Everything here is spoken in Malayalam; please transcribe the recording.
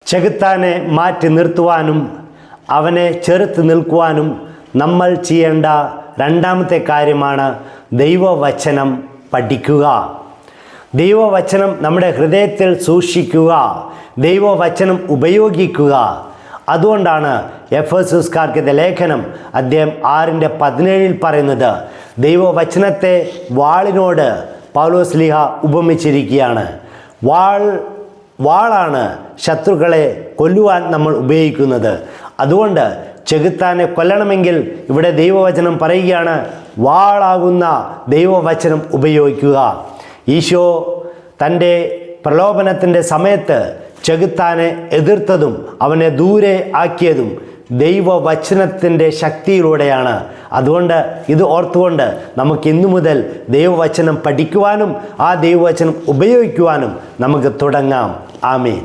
ചെകുത്താനെ മാറ്റി നിർത്തുവാനും അവനെ ചെറുത്ത് നിൽക്കുവാനും നമ്മൾ ചെയ്യേണ്ട രണ്ടാമത്തെ കാര്യമാണ് ദൈവവചനം പഠിക്കുക. ദൈവവചനം നമ്മുടെ ഹൃദയത്തിൽ സൂക്ഷിക്കുക. ദൈവവചനം ഉപയോഗിക്കുക. അതുകൊണ്ടാണ് എഫെസോസ്യർക്കെഴുതിയ ലേഖനം അധ്യായം 6:17 പറയുന്നത്, ദൈവവചനത്തെ വാളിനോട് പൗലോസ്ലീഹ ഉപമിച്ചിരിക്കുകയാണ്. വാളാണ് ശത്രുക്കളെ കൊല്ലുവാൻ നമ്മൾ ഉപയോഗിക്കുന്നത്. അതുകൊണ്ട് ചെകുത്താനെ കൊല്ലണമെങ്കിൽ ഇവിടെ ദൈവവചനം പറയുകയാണ്, വാളാകുന്ന ദൈവവചനം ഉപയോഗിക്കുക. ഈശോ തൻ്റെ പ്രലോഭനത്തിൻ്റെ സമയത്ത് ചെകുത്താനെ എതിർത്തതും അവനെ ദൂരെ ആക്കിയതും ദൈവവചനത്തിൻ്റെ ശക്തിയിലൂടെയാണ്. അതുകൊണ്ട് ഇത് ഓർത്തുകൊണ്ട് നമുക്ക് ഇന്നു മുതൽ ദൈവവചനം പഠിക്കുവാനും ആ ദൈവവചനം ഉപയോഗിക്കുവാനും നമുക്ക് തുടങ്ങാം. ആമേൻ.